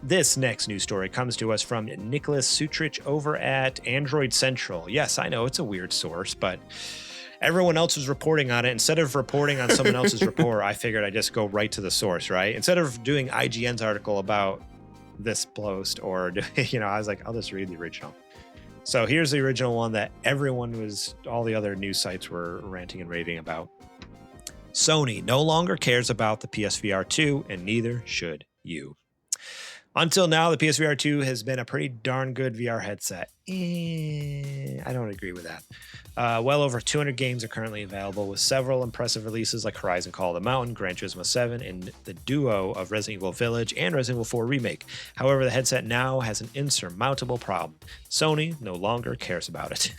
This next news story comes to us from Nicholas Sutrich over at Android Central. Yes, I know it's a weird source, but everyone else was reporting on it. Instead of reporting on someone else's report, I figured I'd just go right to the source, right? Instead of doing IGN's article about this post or, I was like, I'll just read the original. So here's the original one that all the other news sites were ranting and raving about. Sony no longer cares about the PSVR 2, and neither should you. Until now, the PSVR 2 has been a pretty darn good VR headset. I don't agree with that. Well over 200 games are currently available, with several impressive releases like Horizon Call of the Mountain, Gran Turismo 7, and the duo of Resident Evil Village and Resident Evil 4 Remake. However, the headset now has an insurmountable problem. Sony no longer cares about it.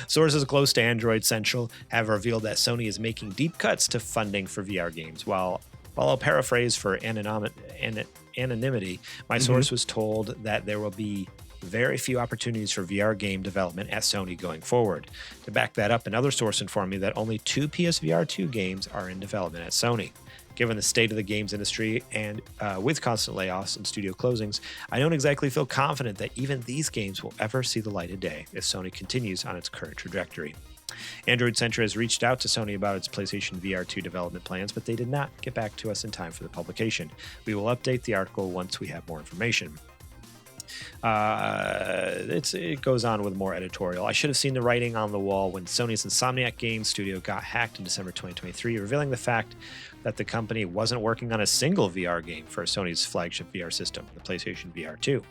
Sources close to Android Central have revealed that Sony is making deep cuts to funding for VR games. While I'll paraphrase for anonymity, my source was told that there will be very few opportunities for VR game development at Sony going forward. To back that up, another source informed me that only 2 PSVR 2 games are in development at Sony. Given the state of the games industry and with constant layoffs and studio closings, I don't exactly feel confident that even these games will ever see the light of day if Sony continues on its current trajectory. Android Central has reached out to Sony about its PlayStation VR 2 development plans, but they did not get back to us in time for the publication. We will update the article once we have more information. It goes on with more editorial. I should have seen the writing on the wall when Sony's Insomniac Games studio got hacked in December 2023, revealing the fact that the company wasn't working on a single VR game for Sony's flagship VR system, the PlayStation VR 2.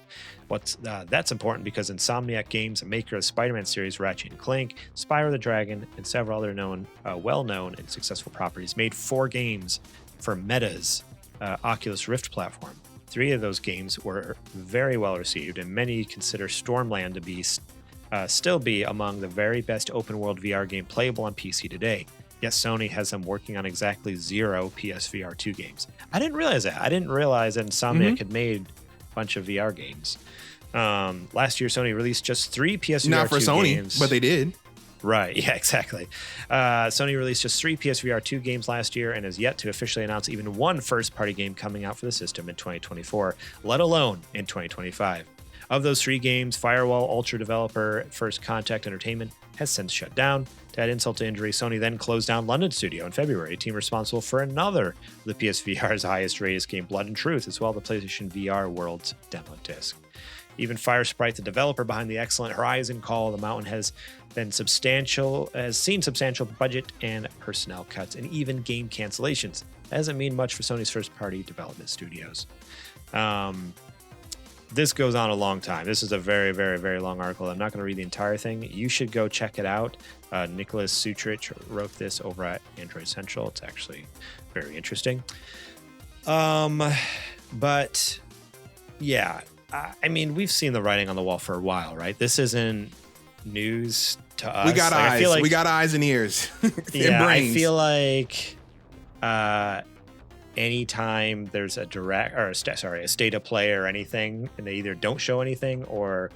That's important because Insomniac Games, a maker of Spider-Man series Ratchet & Clank, Spyro the Dragon, and several other well-known and successful properties, made 4 games for Meta's Oculus Rift platform. 3 of those games were very well received, and many consider Stormland to be still be among the very best open-world VR game playable on PC today. Yet Sony has them working on exactly 0 PSVR 2 games. I didn't realize that. I didn't realize that Insomniac had made a bunch of VR games. Last year, Sony released just 3 PSVR 2 games. Not for Sony, but they did. Right, yeah, exactly. Sony released just 3 PSVR 2 games last year and has yet to officially announce even one first-party game coming out for the system in 2024, let alone in 2025. Of those 3 games, Firewall Ultra developer First Contact Entertainment has since shut down. To add insult to injury, Sony then closed down London Studio in February, a team responsible for another of the PSVR's highest-rated game, Blood and Truth, as well as the PlayStation VR World's demo disc. Even Firesprite, the developer behind the excellent Horizon Call of the Mountain, has seen substantial budget and personnel cuts and even game cancellations. That doesn't mean much for Sony's first-party development studios. This goes on a long time. This is a very, very, very long article. I'm not going to read the entire thing. You should go check it out. Nicholas Sutrich wrote this over at Android Central. It's actually very interesting. But yeah, I mean, we've seen the writing on the wall for a while, right? This isn't news to us. We got eyes. We got eyes and ears. Yeah, brains. I feel like anytime there's a state of play or anything, and they either don't show anything or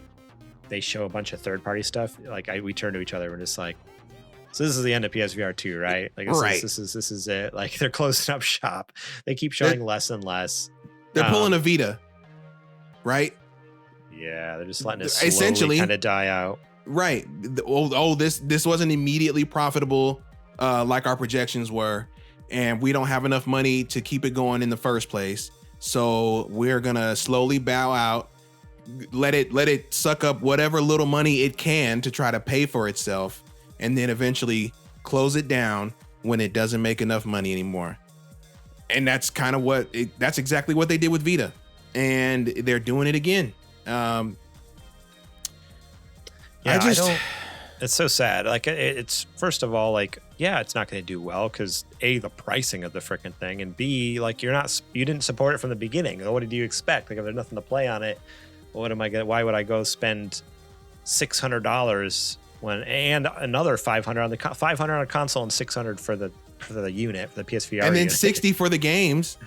they show a bunch of third-party stuff, like we turn to each other and we're just like, so this is the end of PSVR 2, right? Like this is it. Like they're closing up shop. They keep showing less and less. They're pulling a Vita, right? Yeah, they're just letting it slowly kind of die out. Right. This wasn't immediately profitable like our projections were, and we don't have enough money to keep it going in the first place. So we're gonna slowly bow out, let it suck up whatever little money it can to try to pay for itself, and then eventually close it down when it doesn't make enough money anymore. And that's kind of that's exactly what they did with Vita, and they're doing it again. It's so sad. Like it's first of all, like, yeah, it's not going to do well because A, the pricing of the freaking thing, and B, like you didn't support it from the beginning. What did you expect? Like if there's nothing to play on it, why would I go spend $600 and another $500 on the $500 on a console and $600 for the unit, for the PSVR, and then $60 for the games.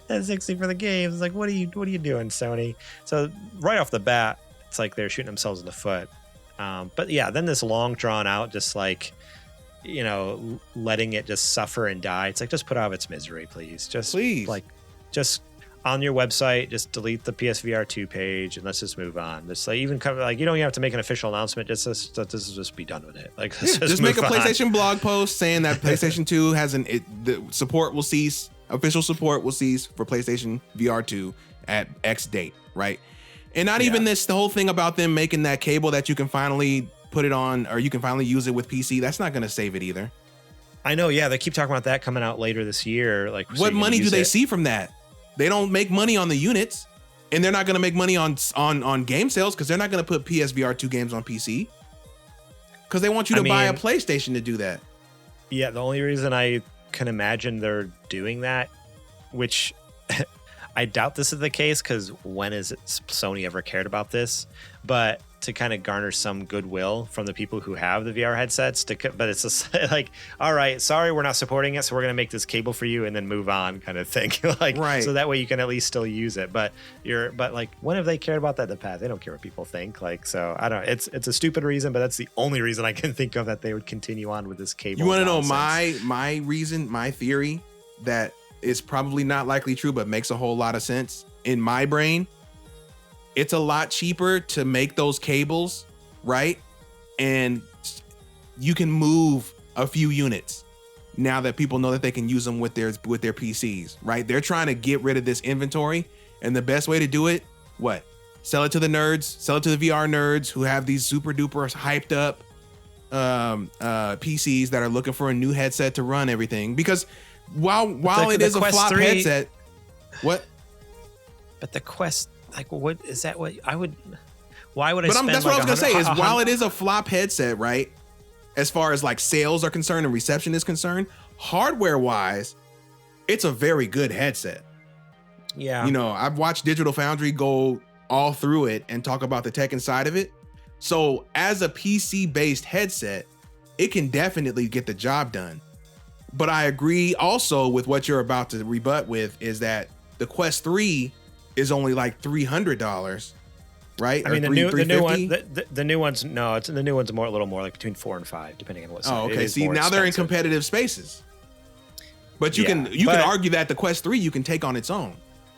And $60 for the games. It's like, what are you doing, Sony? So right off the bat, it's like they're shooting themselves in the foot. But yeah, then this long drawn out, just like, letting it just suffer and die. It's like, just put out of its misery, please. Just on your website, just delete the PSVR 2 page and let's just move on. Just like even kind of like you don't even have to make an official announcement. Just be done with it. Like just make a PlayStation blog post saying that PlayStation 2 has the support will cease. Official support will cease for PlayStation VR 2 at X date, right? And not even the whole thing about them making that cable that you can finally put it on or you can finally use it with PC. That's not going to save it either. I know. Yeah, they keep talking about that coming out later this year. Like, what money do they see from that? They don't make money on the units, and they're not going to make money on game sales because they're not going to put PSVR 2 games on PC because they want you to buy a PlayStation to do that. Yeah, the only reason I can imagine they're doing that, which I doubt this is the case because when has Sony ever cared about this? But to kind of garner some goodwill from the people who have the VR headsets. But it's just like, all right, sorry, we're not supporting it, so we're gonna make this cable for you and then move on, kind of thing. Like, right. So that way you can at least still use it. But like, when have they cared about that in the past? They don't care what people think. Like, so I don't know. It's a stupid reason, but that's the only reason I can think of that they would continue on with this cable. You want to know my reason, my theory that is probably not likely true, but makes a whole lot of sense in my brain? It's a lot cheaper to make those cables, right? And you can move a few units now that people know that they can use them with their PCs, right? They're trying to get rid of this inventory, and the best way to do it, what? Sell it to the nerds, sell it to the VR nerds who have these super duper hyped up PCs that are looking for a new headset to run everything. Because while it is a flop headset, what? But the Quest. Like, what is that? What I would? Why would I? But that's what I was gonna say. Is while it is a flop headset, right? As far as like sales are concerned and reception is concerned, hardware wise, it's a very good headset. Yeah. You know, I've watched Digital Foundry go all through it and talk about the tech inside of it. So as a PC based headset, it can definitely get the job done. But I agree also with what you're about to rebut with is that the Quest 3 is only like $300, right? I mean, the new one's no, it's the new one's a little more like between 4 and 5, depending on what. Oh, okay. See, now they're in competitive spaces. But you can argue that the Quest 3 you can take on its own.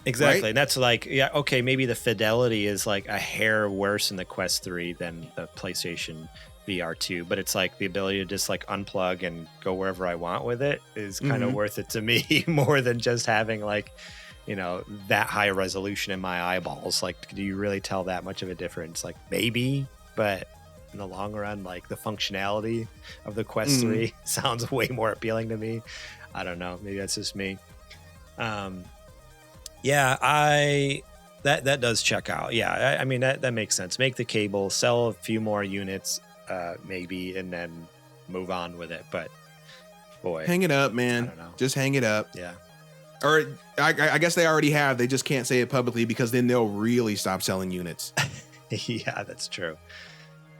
Exactly, right? And that's like, yeah, okay, maybe the fidelity is like a hair worse in the Quest 3 than the PlayStation VR 2, but it's like the ability to just like unplug and go wherever I want with it is kind of worth it to me more than just having like, you know, that high resolution in my eyeballs. Like, do you really tell that much of a difference? Like, maybe, but in the long run, like the functionality of the Quest 3 sounds way more appealing to me. I don't know. Maybe that's just me. Yeah, that does check out. Yeah, I mean, that makes sense. Make the cable, sell a few more units, maybe, and then move on with it. But boy, hang it up, man. I don't know. Just hang it up. Yeah. Or I guess they already have. They just can't say it publicly because then they'll really stop selling units. Yeah, that's true.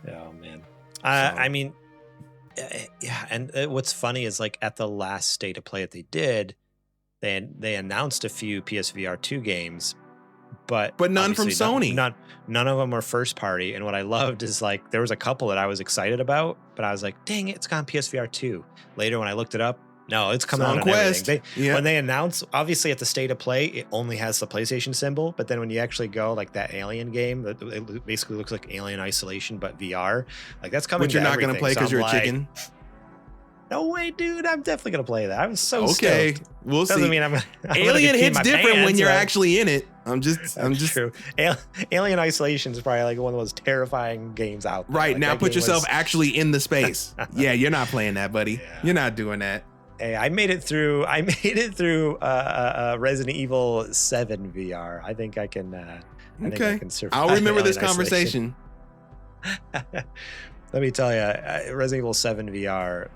Oh man. I mean, yeah. And what's funny is like at the last State of Play that they did, they announced a few PSVR 2 games, but none from Sony. None of them were first party. And what I loved is like there was a couple that I was excited about, but I was like, dang it, it's gone PSVR 2. Later when I looked it up, no, it's coming out on Quest. Everything. When they announce, obviously at the State of Play, it only has the PlayStation symbol. But then when you actually go, like that Alien game, it basically looks like Alien Isolation, but VR. Like that's coming. But you're not going to play because you're a chicken. No way, dude! I'm definitely going to play that. I'm so okay. Stoked. We'll Doesn't see. mean I'm Alien hits different when you're actually in it. I'm just true. Alien Isolation is probably like one of the most terrifying games out there. Right like, now, put yourself actually in the space. Yeah, you're not playing that, buddy. Yeah. You're not doing that. Hey, I made it through Resident Evil 7 VR. I think I can. I think I can survive. I'll remember this conversation. Let me tell you, Resident Evil 7 VR,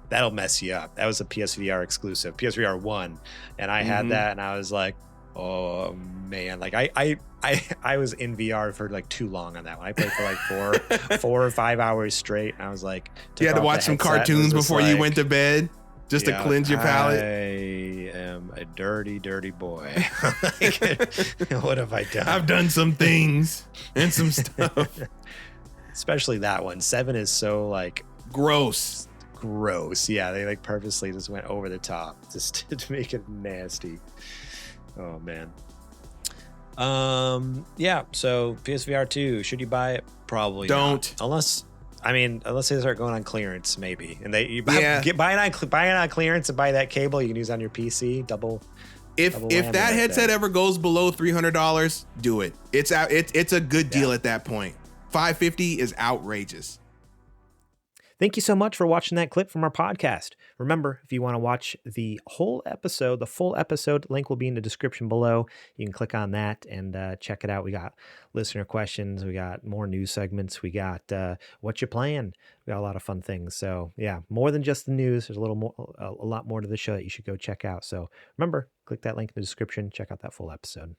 that'll mess you up. That was a PSVR exclusive, PSVR 1, and I had that, and I was like, oh man, like I was in VR for like too long on that one. I played for like 4 or 5 hours straight, and I was like, you had to watch some cartoons before you went to bed. Just to cleanse your palate. I am a dirty, dirty boy. Like, what have I done? I've done some things and some stuff. Especially that one. 7 is so like gross. Yeah, they like purposely just went over the top just to make it nasty. Oh man. Yeah. So PSVR 2, should you buy it? Probably Don't. not. Unless they start going on clearance, maybe. And Yeah. buy it on clearance and buy that cable you can use on your PC. If that headset ever goes below $300, do it. It's out. It's a good deal at that point. $550 is outrageous. Thank you so much for watching that clip from our podcast. Remember, if you want to watch the full episode, link will be in the description below. You can click on that and check it out. We got listener questions. We got more news segments. We got what you playing. We got a lot of fun things. So yeah, more than just the news. There's a lot more to the show that you should go check out. So remember, click that link in the description. Check out that full episode.